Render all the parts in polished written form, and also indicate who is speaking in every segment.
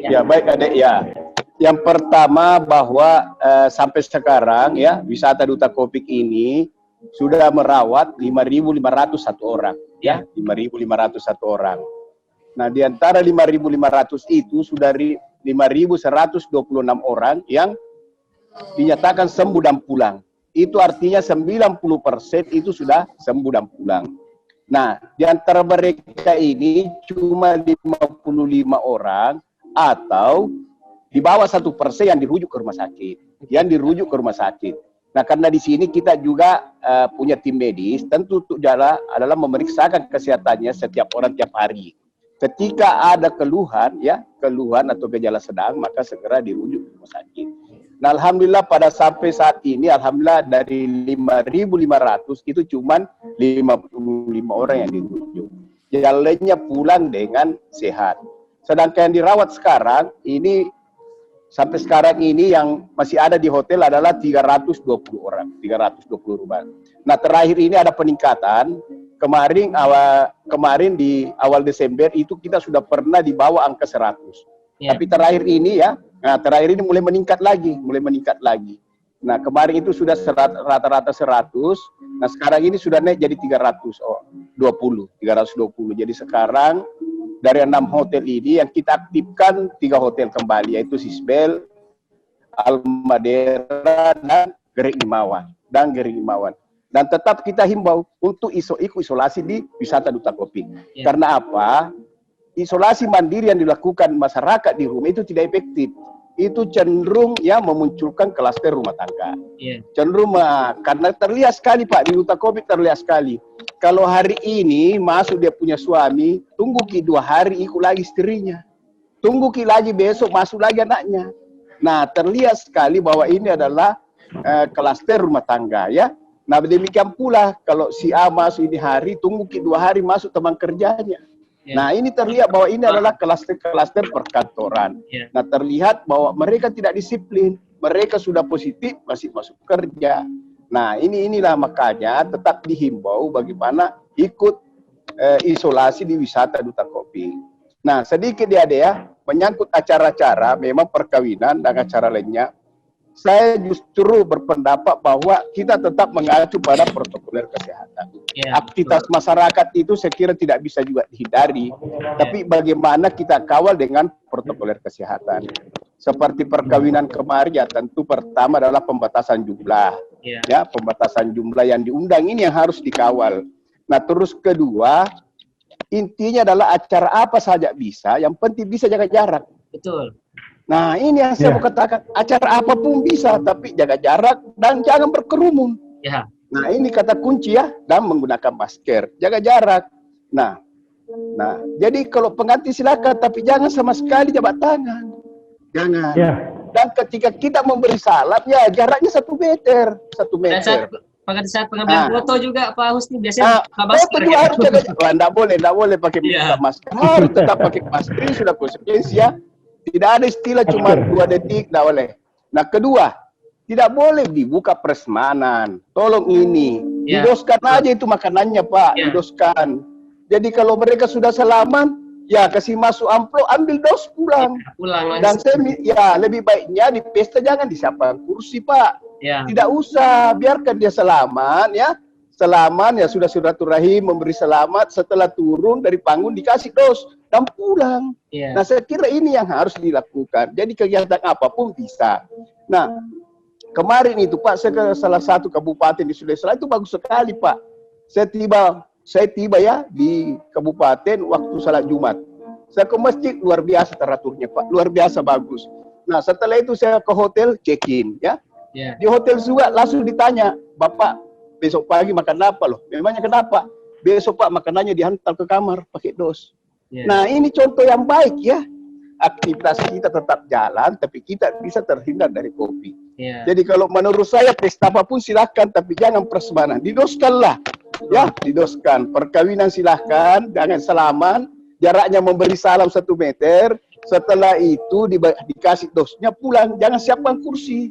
Speaker 1: Ya, baik Adek ya. Yang pertama bahwa sampai sekarang ya wisata Duta Kopik ini sudah merawat 5.501 orang ya, 5.501 orang. Nah, di antara 5.500 itu sudah 5.126 orang yang dinyatakan sembuh dan pulang. Itu artinya 90% itu sudah sembuh dan pulang. Nah, di antara mereka ini cuma 55 orang atau di bawah 1% yang dirujuk ke rumah sakit. Nah, karena di sini kita juga punya tim medis, tentu adalah memeriksakan kesehatannya setiap orang tiap hari. Ketika ada keluhan atau gejala sedang, maka segera dirujuk ke rumah sakit. Nah, alhamdulillah pada sampai saat ini, alhamdulillah dari 5.500 itu cuma 55 orang yang dirujuk. Yang lainnya pulang dengan sehat. Sedangkan yang dirawat sekarang ini sampai sekarang ini yang masih ada di hotel adalah 320 orang, 320 rumah. Nah, terakhir ini ada peningkatan. Kemarin di awal Desember itu kita sudah pernah di bawah angka 100. Tapi terakhir ini mulai meningkat lagi. Nah, kemarin itu sudah rata-rata 100. Nah, sekarang ini sudah naik jadi 320. Jadi sekarang dari 6 hotel ini yang kita aktifkan 3 hotel kembali, yaitu Sisbel, Almadera, dan Gering Imawan. Dan tetap kita himbau untuk ikut isolasi di wisata Duta Kopik. Karena apa? Isolasi mandiri yang dilakukan masyarakat di rumah itu tidak efektif. Itu cenderung memunculkan klaster rumah tangga. Cenderung karena terlihat sekali Pak, di Duta Kopik terlihat sekali. Kalau hari ini masuk dia punya suami, tunggu 2 hari ikut lagi istrinya. Tunggu lagi besok masuk lagi anaknya. Nah, terlihat sekali bahwa ini adalah klaster rumah tangga ya. Nah, demikian pula kalau si A masuk ini hari, tunggu 2 hari masuk teman kerjanya. Nah, ini terlihat bahwa ini adalah klaster perkantoran. Nah, terlihat bahwa mereka tidak disiplin. Mereka sudah positif, masih masuk kerja. Nah, inilah makanya tetap dihimbau bagaimana ikut isolasi di wisata Duta Kopik. Nah, sedikit ya, menyangkut acara-acara, memang perkawinan dan acara lainnya, saya justru berpendapat bahwa kita tetap mengacu pada protokoler kesehatan. Aktivitas masyarakat itu saya kira tidak bisa juga dihindari, tapi bagaimana kita kawal dengan protokoler kesehatan. Seperti perkawinan kemarin ya, tentu pertama adalah pembatasan jumlah. Pembatasan jumlah yang diundang ini yang harus dikawal. Nah, terus kedua, intinya adalah acara apa saja bisa, yang penting bisa jaga jarak.
Speaker 2: Betul.
Speaker 1: Nah, ini yang saya mau katakan, acara apapun bisa, tapi jaga jarak dan jangan berkerumun. Nah, ini kata kunci ya, dan menggunakan masker, jaga jarak. Nah, jadi kalau pengantin silakan, tapi jangan sama sekali jabat tangan. Jangan. Dan ketika kita memberi salam, ya jaraknya 1 meter. 1 meter.
Speaker 2: Pada saat pengambilan foto juga Pak Husni biasanya
Speaker 1: foto juga harus jaga jarak. Tidak boleh pakai masker. Harus tetap pakai masker, sudah konsekuensi ya. Tidak ada istilah cuma 2 detik, tidak boleh. Nah, kedua, tidak boleh dibuka prasmanan. Tolong ini, didoskan aja itu makanannya Pak, didoskan. Jadi kalau mereka sudah salaman, ya kasih masuk amplop, ambil dos pulang. Dan lebih baiknya di pesta jangan disiapkan kursi Pak. Tidak usah, biarkan dia salaman ya. Salaman ya sudah silaturahim, memberi selamat, setelah turun dari panggung dikasih dos dan pulang. Nah, saya kira ini yang harus dilakukan. Jadi kegiatan apapun bisa. Nah, kemarin itu Pak, saya ke salah satu kabupaten di Sulawesi Selatan itu bagus sekali Pak. Saya tiba ya di kabupaten waktu salat Jumat. Saya ke masjid, luar biasa teraturnya Pak, luar biasa bagus. Nah, setelah itu saya ke hotel check-in ya. Di hotel juga langsung ditanya, Bapak besok pagi makan apa loh? Memangnya kenapa? Besok Pak makanannya dihantar ke kamar pakai dos. Nah, ini contoh yang baik ya. Aktivitas kita tetap jalan, tapi kita bisa terhindar dari COVID. Jadi kalau menurut saya pesta apapun silahkan, tapi jangan prasmanan. Didoskanlah, ya, didoskan. Perkawinan silahkan, jangan salaman. Jaraknya memberi salam 1 meter. Setelah itu dikasih dosnya pulang. Jangan siapkan kursi.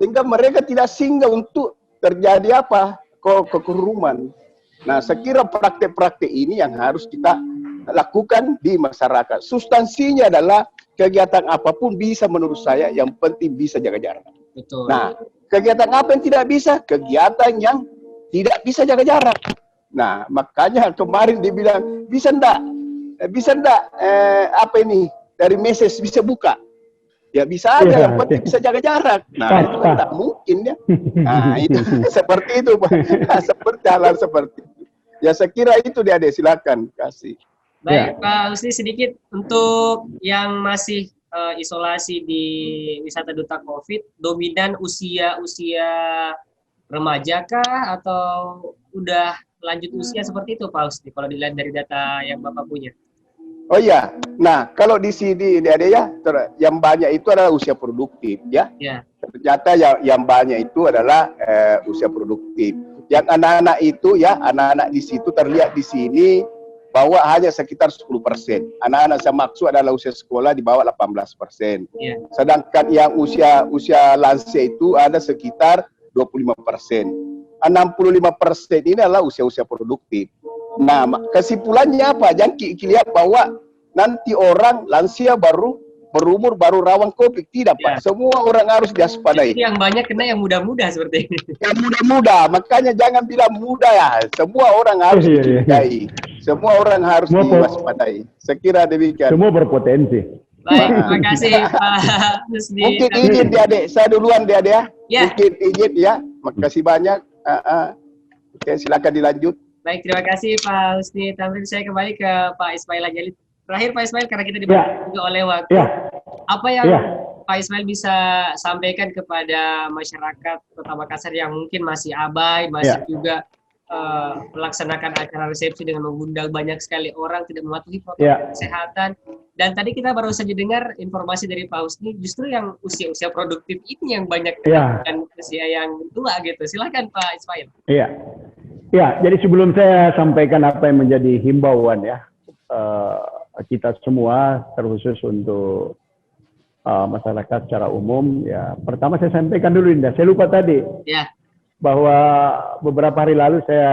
Speaker 1: Sehingga mereka tidak singgah untuk terjadi apa? Kekeruman. Nah, saya kira praktek-praktek ini yang harus kita lakukan di masyarakat. Substansinya adalah kegiatan apapun bisa menurut saya, yang penting bisa jaga jarak.
Speaker 2: Betul.
Speaker 1: Nah, kegiatan apa yang tidak bisa? Kegiatan yang tidak bisa jaga jarak. Nah, makanya kemarin dibilang, bisa enggak? Bisa enggak, apa ini, dari message bisa buka? Ya bisa aja, yang penting bisa jaga jarak. Nah, itu kan tak mungkin ya. Nah, itu seperti itu, Pak. Seperti hal-hal seperti itu. Ya, saya kira itu dia, silakan kasih.
Speaker 2: Baik, Pak Husni, sedikit untuk yang masih isolasi di wisata duta COVID, dominan usia remaja kah atau udah lanjut usia seperti itu, Pak Husni, kalau dilihat dari data yang Bapak punya?
Speaker 1: Oh iya, nah kalau di sini dia ya, yang banyak itu adalah usia produktif ya. Ternyata yang banyak itu adalah usia produktif. Yang anak-anak itu ya, anak-anak di situ terlihat di sini bahwa hanya sekitar 10%. Anak-anak saya maksud adalah usia sekolah di bawah 18%. Sedangkan yang usia lansia itu ada sekitar 25%. 65% ini adalah usia-usia produktif. Nah, kesimpulannya apa? Jangan lihat bahwa nanti orang lansia baru berumur baru rawan COVID. Tidak, Pak. Semua orang harus diwaspadai.
Speaker 2: Yang banyak kena yang muda-muda seperti ini.
Speaker 1: Yang muda-muda, makanya jangan bilang muda ya. Semua orang harus dicurigai. Semua orang harus diwaspadai. Saya kira demikian.
Speaker 3: Semua berpotensi.
Speaker 2: Baik, terima kasih Pak Husni.
Speaker 1: Mungkin izin Adik, saya duluan Adik ya. Mungkin izin ya. Makasih banyak. Oke, silakan dilanjut.
Speaker 2: Baik, terima kasih Pak Husni. Tamrin, saya kembali ke Pak Ismail lagi. Terakhir Pak Ismail, karena kita dibantu juga oleh waktu. Apa yang Pak Ismail bisa sampaikan kepada masyarakat Kota Makassar yang mungkin masih abai, masih juga melaksanakan acara resepsi dengan mengundang banyak sekali orang, tidak mematuhi protokol kesehatan. Dan tadi kita baru saja dengar informasi dari Pak Husni, justru yang usia-usia produktif ini yang banyak dan usia yang tua gitu. Silakan Pak Ismail.
Speaker 3: Ya, jadi sebelum saya sampaikan apa yang menjadi himbauan ya, kita semua terkhusus untuk masyarakat secara umum, ya pertama saya sampaikan dulu Indah, saya lupa tadi bahwa beberapa hari lalu saya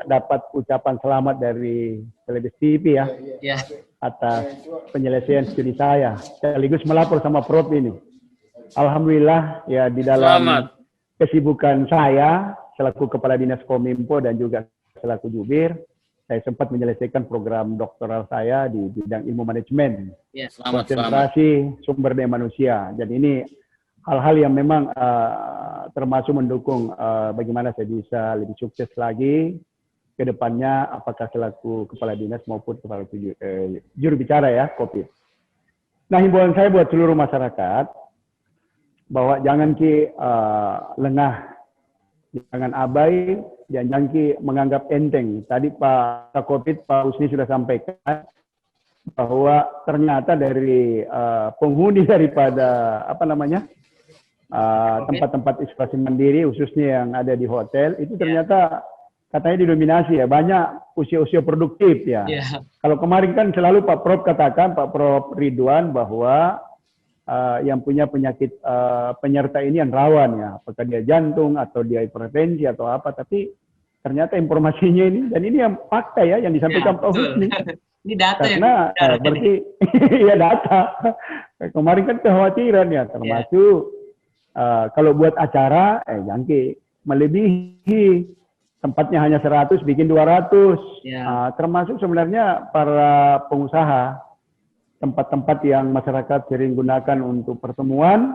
Speaker 3: dapat ucapan selamat dari Televisi TV ya, atas penyelesaian studi saya, sekaligus melapor sama Prof ini. Alhamdulillah ya, di dalam kesibukan saya selaku Kepala Dinas Kominfo dan juga selaku Jubir, saya sempat menyelesaikan program doktoral saya di bidang ilmu manajemen, konsentrasi sumber daya manusia. Dan ini hal-hal yang memang termasuk mendukung bagaimana saya bisa lebih sukses lagi ke depannya, apakah selaku Kepala Dinas maupun Kepala juru bicara ya, COVID. Nah, himbauan saya buat seluruh masyarakat, bahwa jangan lengah, jangan abai, dan jangan menganggap enteng. Tadi Pak COVID, Pak Husni sudah sampaikan bahwa ternyata dari penghuni daripada tempat-tempat isolasi mandiri, khususnya yang ada di hotel, itu ternyata katanya didominasi ya, banyak usia-usia produktif ya. Kalau kemarin kan selalu Pak Prof katakan, Pak Prof Ridwan, bahwa yang punya penyakit penyerta ini yang rawan ya, apakah dia jantung atau dia hipertensi atau apa, tapi ternyata informasinya ini, dan ini yang fakta ya yang disampaikan Pak Husni.
Speaker 2: Ini data
Speaker 3: karena berarti ya data. Kemarin kan kekhawatiran ya, termasuk kalau buat acara jangan melebihi, tempatnya hanya 100 bikin 200. Termasuk sebenarnya para pengusaha, tempat-tempat yang masyarakat sering gunakan untuk pertemuan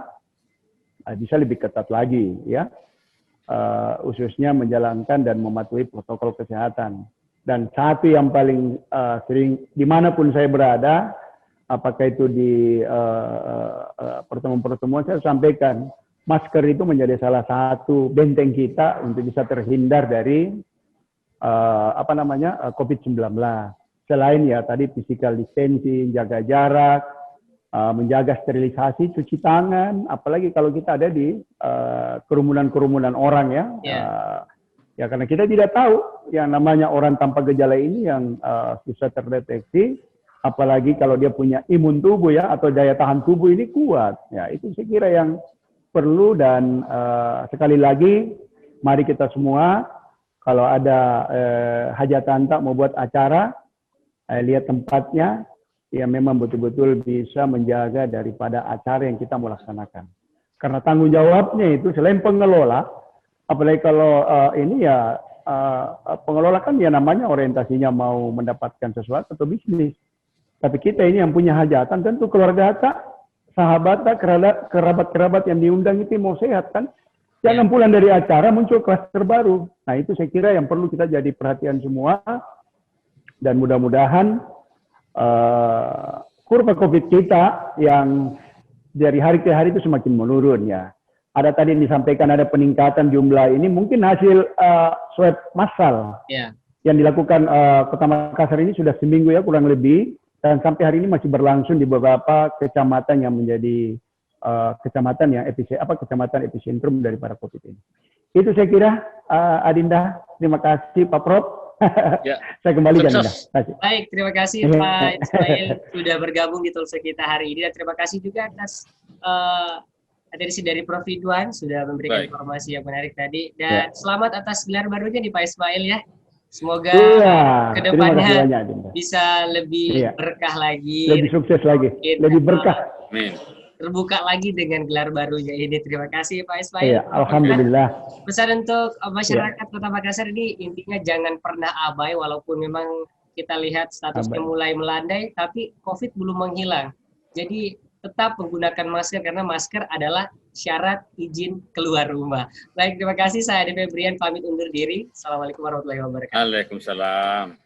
Speaker 3: bisa lebih ketat lagi ya, khususnya menjalankan dan mematuhi protokol kesehatan. Dan satu yang paling sering dimanapun saya berada, apakah itu di pertemuan-pertemuan, saya sampaikan masker itu menjadi salah satu benteng kita untuk bisa terhindar dari COVID-19. Selain ya tadi physical distancing, jaga jarak, menjaga sterilisasi, cuci tangan, apalagi kalau kita ada di kerumunan-kerumunan orang ya. Ya karena kita tidak tahu yang namanya orang tanpa gejala ini yang susah terdeteksi, apalagi kalau dia punya imun tubuh ya, atau daya tahan tubuh ini kuat. Ya itu saya kira yang perlu. Dan sekali lagi, mari kita semua kalau ada hajatan tak mau buat acara, lihat tempatnya, yang memang betul-betul bisa menjaga daripada acara yang kita mau laksanakan. Karena tanggung jawabnya itu selain pengelola, apalagi kalau ini ya pengelola kan ya namanya orientasinya mau mendapatkan sesuatu atau bisnis. Tapi kita ini yang punya hajatan, tentu keluarga kita, sahabat, kerabat-kerabat yang diundang itu mau sehat kan. Jangan pulang dari acara muncul klaster baru. Nah itu saya kira yang perlu kita jadi perhatian semua. Dan mudah-mudahan kurva COVID kita yang dari hari ke hari itu semakin menurun ya. Ada tadi yang disampaikan ada peningkatan jumlah ini mungkin hasil swab massal yang dilakukan Kota Makassar ini sudah seminggu ya kurang lebih, dan sampai hari ini masih berlangsung di beberapa kecamatan yang menjadi kecamatan yang kecamatan epicentrum daripada COVID ini. Itu saya kira Adinda. Terima kasih Pak Prof.
Speaker 4: Ya.
Speaker 3: Saya kembalikan.
Speaker 2: Baik, terima kasih Pak Ismail sudah bergabung di Talkshow kita hari ini, dan terima kasih juga atas atensi dari Prof Ridwan sudah memberikan informasi yang menarik tadi, dan selamat atas gelar barunya nih Pak Ismail ya. Semoga kedepannya bisa lebih berkah lagi, lebih
Speaker 3: sukses lagi, lebih berkah.
Speaker 2: Terbuka lagi dengan gelar barunya ini. Terima kasih Pak Ismail.
Speaker 3: Alhamdulillah.
Speaker 2: Pesan untuk masyarakat Kota Makassar ini intinya jangan pernah abai, walaupun memang kita lihat statusnya mulai melandai, tapi COVID belum menghilang. Jadi tetap menggunakan masker karena masker adalah syarat izin keluar rumah. Baik, terima kasih. Saya Ade Febrian pamit undur diri. Assalamualaikum warahmatullahi wabarakatuh.
Speaker 4: Waalaikumsalam.